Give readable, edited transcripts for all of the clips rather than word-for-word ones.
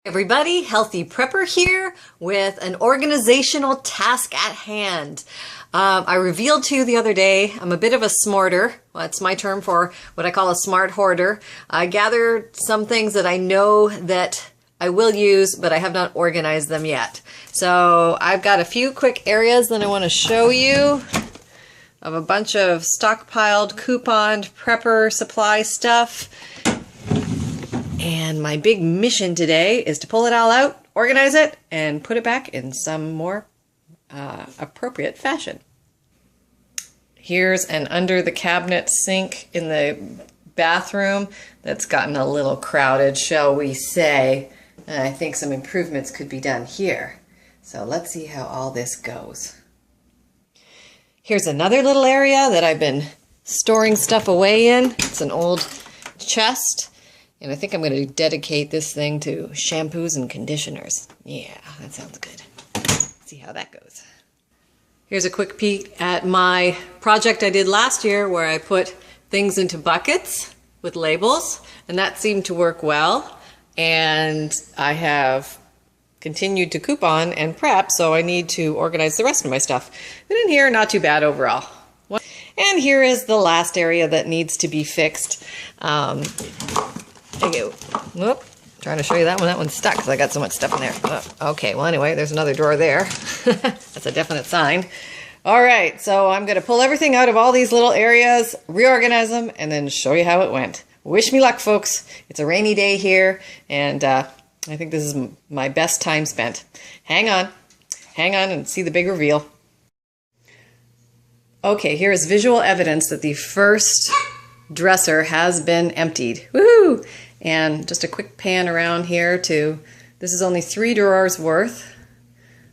Everybody, Healthy Prepper here with an organizational task at hand. I revealed to you the other day, I'm a bit of a smarter. Well, that's my term for what I call a smart hoarder. I gathered some things that I know that I will use, but I have not organized them yet. So I've got a few quick areas that I want to show you of a bunch of stockpiled, couponed, prepper supply stuff. And my big mission today is to pull it all out, organize it, and put it back in some more appropriate fashion. Here's an under the cabinet sink in the bathroom that's gotten a little crowded, shall we say. And I think some improvements could be done here. So let's see how all this goes. Here's another little area that I've been storing stuff away in. It's an old chest. And I think I'm going to dedicate this thing to shampoos and conditioners. Yeah, that sounds good. Let's see how that goes. Here's a quick peek at my project I did last year where I put things into buckets with labels, and that seemed to work well. And I have continued to coupon and prep, so I need to organize the rest of my stuff. But in here, not too bad overall. And here is the last area that needs to be fixed. Whoop, trying to show you that one. That one's stuck because I got so much stuff in there. Oh, okay, well anyway, there's another drawer there. That's a definite sign. All right, so I'm going to pull everything out of all these little areas, reorganize them, and then show you how it went. Wish me luck, folks. It's a rainy day here, and I think this is my best time spent. Hang on and see the big reveal. Okay, here is visual evidence that the first dresser has been emptied. Woohoo! And just a quick pan around here to, this is only 3 drawers worth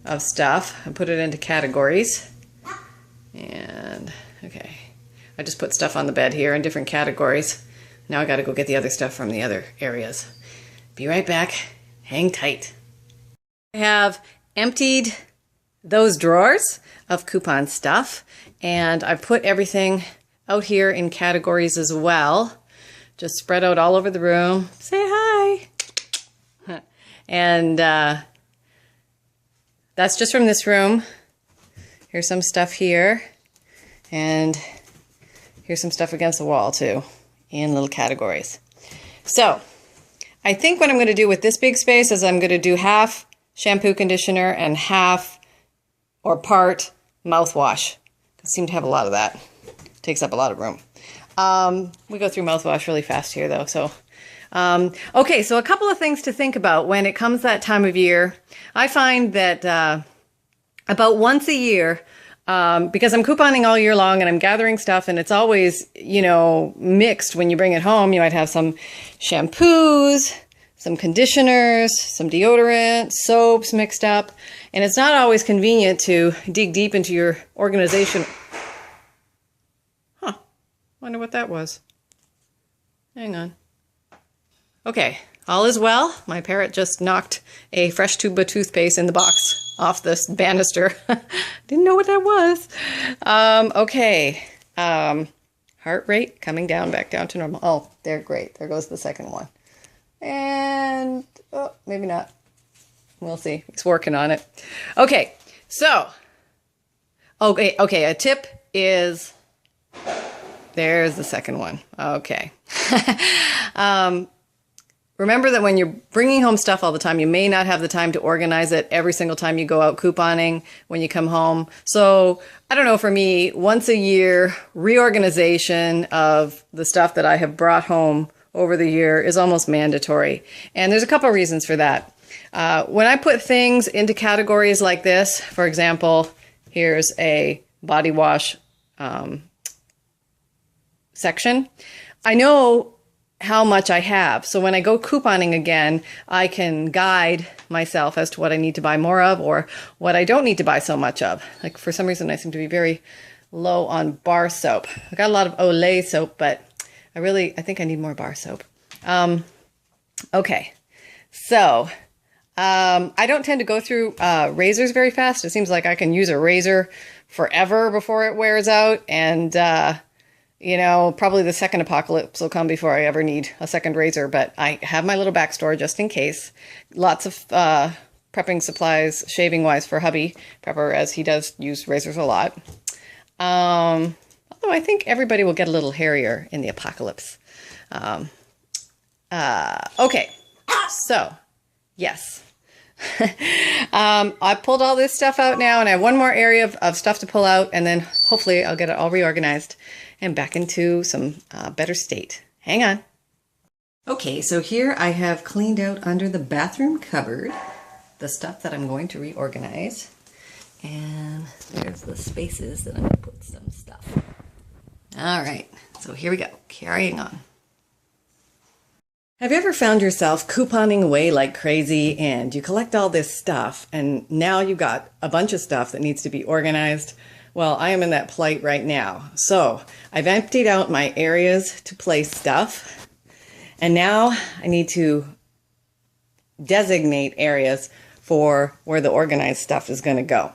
of stuff. I put it into categories. And, okay, I just put stuff on the bed here in different categories. Now I gotta go get the other stuff from the other areas. Be right back. Hang tight. I have emptied those drawers of coupon stuff, and I've put everything out here in categories as well. Just spread out all over the room. Say hi. And that's just from this room. Here's some stuff here. And here's some stuff against the wall too, in little categories. So I think what I'm going to do with this big space is I'm going to do half shampoo conditioner and half or part mouthwash. I seem to have a lot of that. Takes up a lot of room. We go through mouthwash really fast here though. So, okay, so a couple of things to think about when it comes that time of year. I find that about once a year, because I'm couponing all year long and I'm gathering stuff and it's always, you know, mixed when you bring it home. You might have some shampoos, some conditioners, some deodorant, soaps mixed up. And it's not always convenient to dig deep into your organization. Wonder what that was. Hang on. Okay, all is well. My parrot just knocked a fresh tube of toothpaste in the box off this banister. Didn't know what that was. Okay. Heart rate coming down, back down to normal. Oh, they're great. There goes the second one. And, oh, maybe not. We'll see. He's working on it. Okay, so, okay, a tip is... There's the second one. Okay. Remember that when you're bringing home stuff all the time, you may not have the time to organize it every single time you go out couponing when you come home. So, I don't know, for me, once a year, reorganization of the stuff that I have brought home over the year is almost mandatory. And there's a couple of reasons for that. When I put things into categories like this, for example, here's a body wash section. I know how much I have. So when I go couponing again, I can guide myself as to what I need to buy more of or what I don't need to buy so much of. Like for some reason, I seem to be very low on bar soap. I got a lot of Olay soap, but I think I need more bar soap. Okay. So, I don't tend to go through razors very fast. It seems like I can use a razor forever before it wears out. And you know, probably the second apocalypse will come before I ever need a second razor, but I have my little back store just in case. Lots of prepping supplies, shaving-wise, for hubby prepper, as he does use razors a lot. Although I think everybody will get a little hairier in the apocalypse. Okay, so, yes. I pulled all this stuff out now, and I have one more area of stuff to pull out, and then hopefully I'll get it all reorganized and back into some better state. Hang on. Okay, so here I have cleaned out under the bathroom cupboard the stuff that I'm going to reorganize. And there's the spaces that I'm going to put some stuff. All right, so here we go, carrying on. Have you ever found yourself couponing away like crazy and you collect all this stuff and now you've got a bunch of stuff that needs to be organized? Well, I am in that plight right now. So I've emptied out my areas to place stuff, and now I need to designate areas for where the organized stuff is going to go.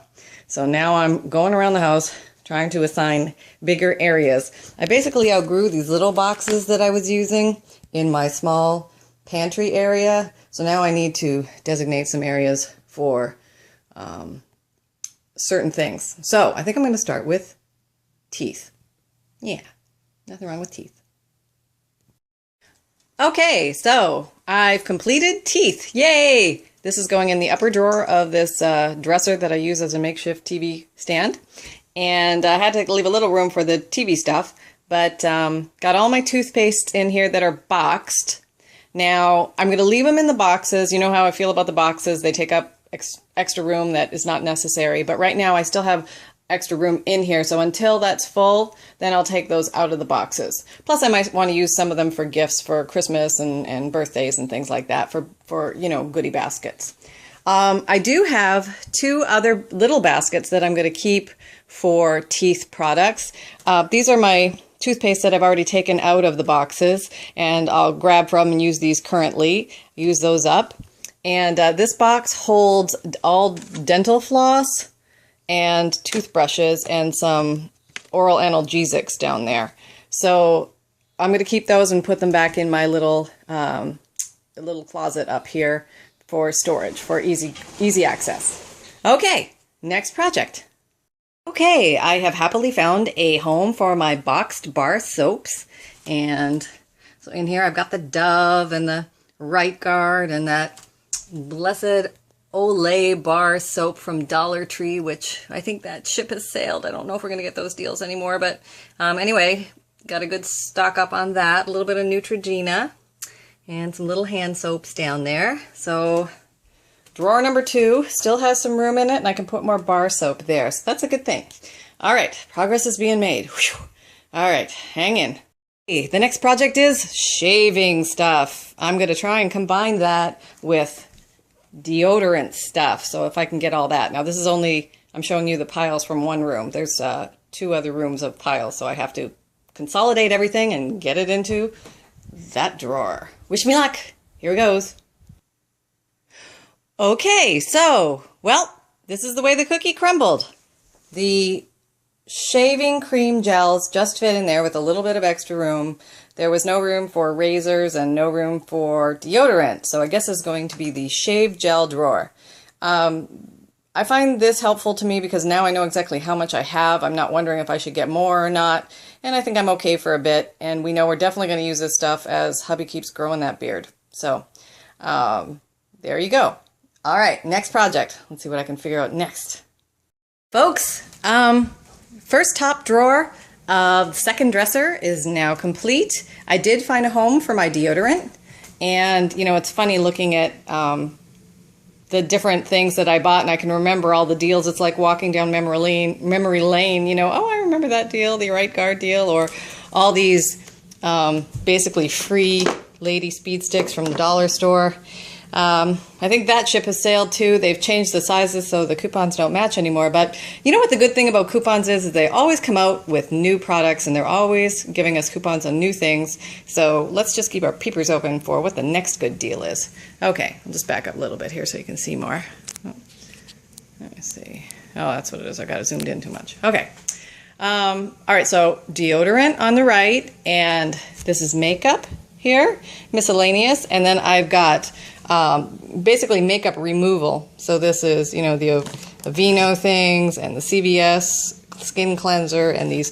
So now I'm going around the house trying to assign bigger areas. I basically outgrew these little boxes that I was using in my small pantry area. So now I need to designate some areas for certain things. So I think I'm going to start with teeth. Yeah, nothing wrong with teeth. Okay, so I've completed teeth. Yay! This is going in the upper drawer of this dresser that I use as a makeshift TV stand. And I had to leave a little room for the TV stuff, but got all my toothpaste in here that are boxed. Now, I'm going to leave them in the boxes. You know how I feel about the boxes. They take up extra room that is not necessary. But right now, I still have extra room in here. So until that's full, then I'll take those out of the boxes. Plus, I might want to use some of them for gifts for Christmas and birthdays and things like that for you know, goodie baskets. I do have two other little baskets that I'm going to keep for teeth products. These are my toothpaste that I've already taken out of the boxes, and I'll grab from and use these currently, use those up. And this box holds all dental floss and toothbrushes and some oral analgesics down there. So I'm going to keep those and put them back in my little closet up here for storage, for easy access. Okay, next project. Okay, I have happily found a home for my boxed bar soaps. And so in here I've got the Dove and the Right Guard and that blessed Olay bar soap from Dollar Tree, which I think that ship has sailed. I don't know if we're going to get those deals anymore, but anyway, got a good stock up on that. A little bit of Neutrogena and some little hand soaps down there. So drawer number 2 still has some room in it, and I can put more bar soap there. So that's a good thing. All right, progress is being made. Whew. All right, hang in. The next project is shaving stuff. I'm going to try and combine that with deodorant stuff. So if I can get all that. Now this is only, I'm showing you the piles from one room. There's 2 other rooms of piles, so I have to consolidate everything and get it into that drawer. Wish me luck. Here it goes. Okay, so, well, this is the way the cookie crumbled. The shaving cream gels just fit in there with a little bit of extra room. There was no room for razors and no room for deodorant, so I guess it's going to be the shave gel drawer. I find this helpful to me because now I know exactly how much I have. I'm not wondering if I should get more or not, and I think I'm okay for a bit, and we know we're definitely going to use this stuff as hubby keeps growing that beard. So, there you go. All right, next project. Let's see what I can figure out next. Folks, first top drawer of the second dresser is now complete. I did find a home for my deodorant, and you know, it's funny looking at the different things that I bought, and I can remember all the deals. It's like walking down memory lane, you know, oh, I remember that deal, the Right Guard deal, or all these basically free lady speed sticks from the dollar store. I think that ship has sailed too. They've changed the sizes so the coupons don't match anymore. But you know what the good thing about coupons is they always come out with new products, and they're always giving us coupons on new things. So let's just keep our peepers open for what the next good deal is. Okay, I'll just back up a little bit here so you can see more. Oh, let me see. Oh, that's what it is. I got it zoomed in too much. Okay. All right, so deodorant on the right, and this is makeup here, miscellaneous, and then I've got basically makeup removal. So this is, you know, the Aveeno things and the CVS skin cleanser and these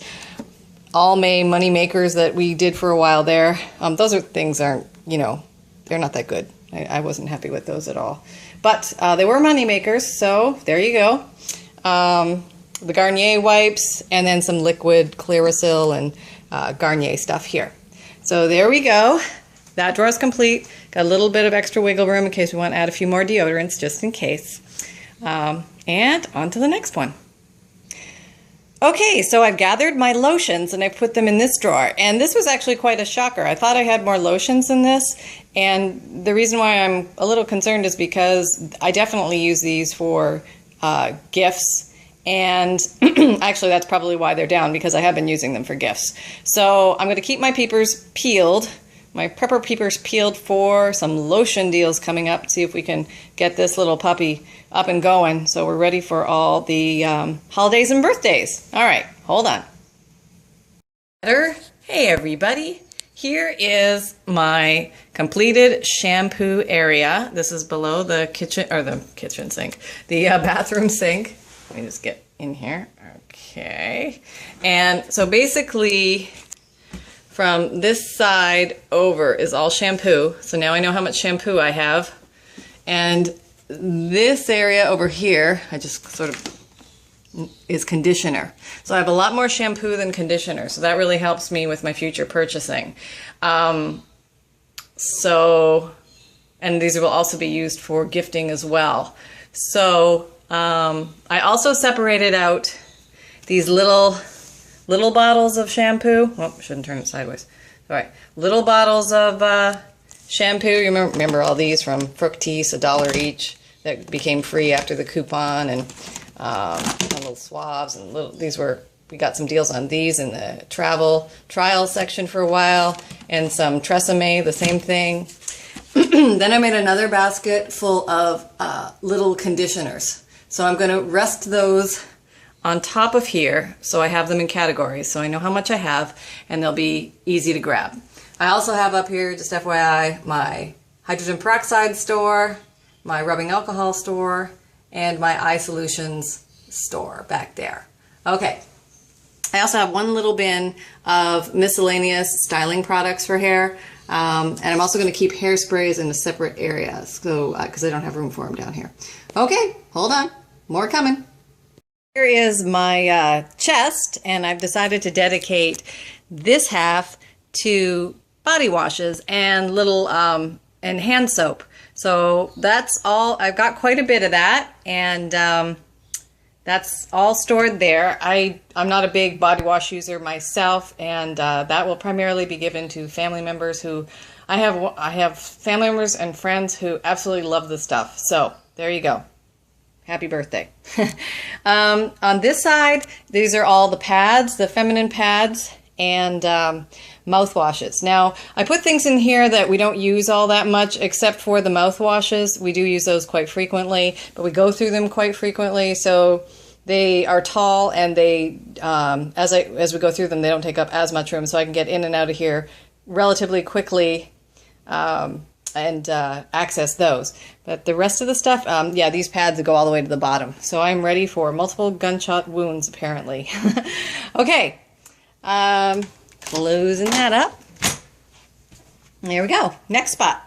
Almay money makers that we did for a while there. Those are things aren't, you know, they're not that good. I wasn't happy with those at all. But they were money makers, so there you go. The Garnier wipes, and then some liquid Clearasil and Garnier stuff here. So there we go. That drawer is complete. Got a little bit of extra wiggle room in case we want to add a few more deodorants, just in case. And on to the next one. Okay, so I've gathered my lotions and I put them in this drawer. And this was actually quite a shocker. I thought I had more lotions in this. And the reason why I'm a little concerned is because I definitely use these for gifts. And actually, that's probably why they're down, because I have been using them for gifts. So I'm going to keep my peepers peeled, my prepper peepers peeled for some lotion deals coming up. See if we can get this little puppy up and going. So we're ready for all the holidays and birthdays. All right, hold on. Hey, everybody. Here is my completed shampoo area. This is below the kitchen, or the kitchen sink, the bathroom sink. Let me just get in here. Okay. And so basically from this side over is all shampoo. So now I know how much shampoo I have. And this area over here, I just sort of is conditioner. So I have a lot more shampoo than conditioner. So that really helps me with my future purchasing. And these will also be used for gifting as well. So I also separated out these little bottles of shampoo. Oh, shouldn't turn it sideways. All right, little bottles of shampoo. You remember all these from Fructis, $1 each, that became free after the coupon, and little swabs and we got some deals on these in the travel trial section for a while, and some Tresemme, the same thing. Then I made another basket full of little conditioners. So I'm going to rest those on top of here so I have them in categories so I know how much I have and they'll be easy to grab. I also have up here, just FYI, my hydrogen peroxide store, my rubbing alcohol store, and my eye solutions store back there. Okay. I also have one little bin of miscellaneous styling products for hair. And I'm also going to keep hairsprays in a separate area, so because I don't have room for them down here. Okay, hold on. More coming. Here is my chest, and I've decided to dedicate this half to body washes and little and hand soap. So that's all. I've got quite a bit of that, and that's all stored there. I'm not a big body wash user myself, and that will primarily be given to family members who I have family members and friends who absolutely love this stuff. So there you go. Happy birthday. On this side, these are all the pads, the feminine pads, and mouthwashes. Now, I put things in here that we don't use all that much, except for the mouthwashes. We do use those quite frequently, but we go through them quite frequently, so they are tall, and they, as we go through them, they don't take up as much room, so I can get in and out of here relatively quickly and access those. But the rest of the stuff, yeah, these pads go all the way to the bottom. So I'm ready for multiple gunshot wounds, apparently. Okay, closing that up. There we go. Next spot.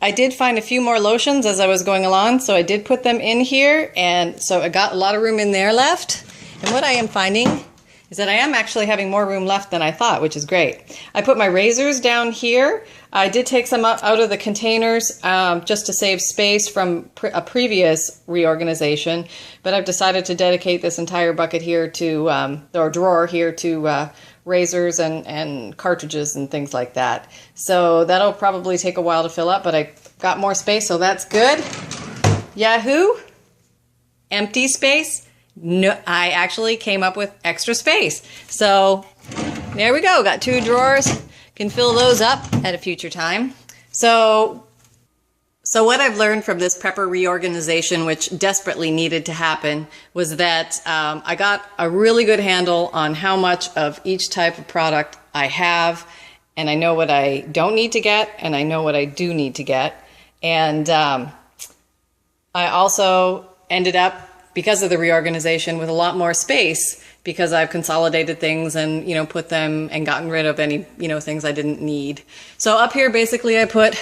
I did find a few more lotions as I was going along, so I did put them in here, and so I got a lot of room in there left. And what I am finding is that I am actually having more room left than I thought, which is great. I put my razors down here. I did take some out of the containers just to save space from a previous reorganization, but I've decided to dedicate this entire bucket here to, or drawer here to razors and cartridges and things like that. So that'll probably take a while to fill up, but I got more space, so that's good. Yahoo! Empty space? No, I actually came up with extra space. So there we go. Got 2 drawers. Can fill those up at a future time. So So what I've learned from this prepper reorganization, which desperately needed to happen, was that I got a really good handle on how much of each type of product I have, and I know what I don't need to get, and I know what I do need to get. And I also ended up, because of the reorganization, with a lot more space because I've consolidated things and, you know, put them and gotten rid of any, you know, things I didn't need. So up here, basically, I put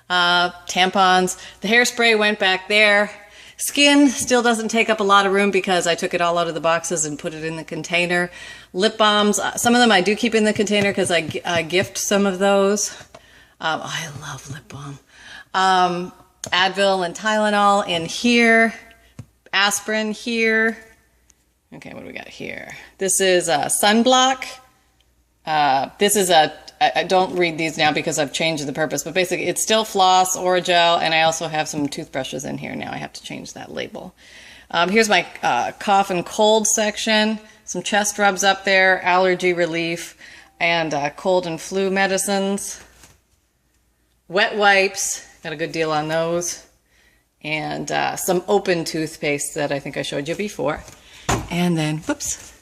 tampons. The hairspray went back there. Skin still doesn't take up a lot of room because I took it all out of the boxes and put it in the container. Lip balms, some of them I do keep in the container because I gift some of those. I love lip balm. Advil and Tylenol in here. Aspirin here. Okay, what do we got here? This is a sunblock. This is a, I don't read these now because I've changed the purpose, but basically it's still floss, Orajel, and I also have some toothbrushes in here now. I have to change that label. Here's my cough and cold section. Some chest rubs up there, allergy relief, and cold and flu medicines. Wet wipes, got a good deal on those. And some open toothpaste that I think I showed you before. And then, whoops,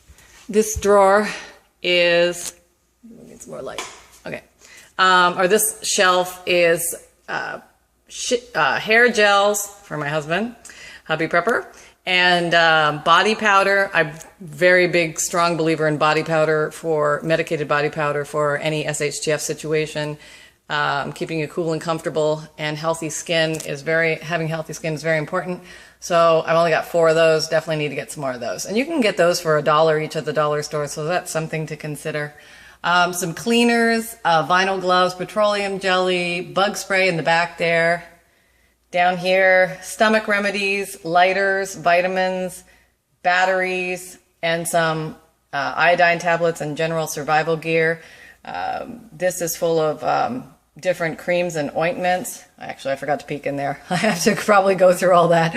this drawer is, need some more light. Okay. Or this shelf is hair gels for my husband, hubby prepper, and body powder. I'm very big, strong believer in body powder, for medicated body powder for any SHTF situation. Keeping you cool and comfortable, and healthy skin is having healthy skin is very important. So I've only got 4 of those. Definitely need to get some more of those. And you can get those for $1 each at the dollar store, so that's something to consider. Some cleaners, vinyl gloves, petroleum jelly, bug spray in the back there. Down here, stomach remedies, lighters, vitamins, batteries, and some iodine tablets and general survival gear. This is full of different creams and ointments. Actually, I forgot to peek in there. I have to probably go through all that.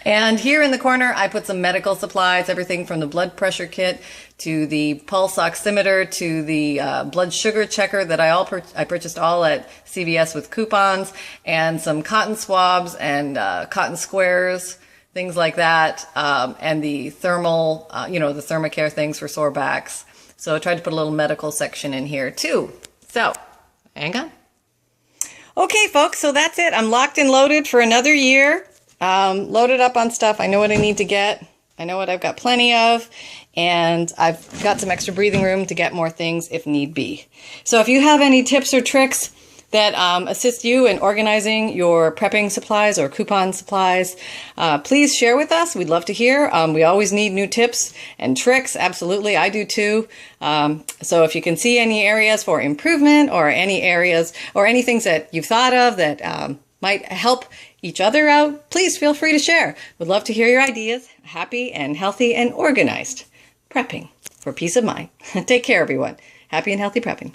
And here in the corner, I put some medical supplies, everything from the blood pressure kit to the pulse oximeter to the blood sugar checker that I purchased all at CVS with coupons, and some cotton swabs and cotton squares, things like that, and the thermal, the Thermacare things for sore backs. So I tried to put a little medical section in here too. So, hang on. Okay, folks, so that's it. I'm locked and loaded for another year. Loaded up on stuff. I know what I need to get. I know what I've got plenty of. And I've got some extra breathing room to get more things if need be. So if you have any tips or tricks that assist you in organizing your prepping supplies or coupon supplies, please share with us. We'd love to hear. We always need new tips and tricks. Absolutely, I do too. So if you can see any areas for improvement, or any areas or any things that you've thought of that might help each other out, please feel free to share. We'd love to hear your ideas. Happy and healthy and organized prepping for peace of mind. Take care, everyone. Happy and healthy prepping.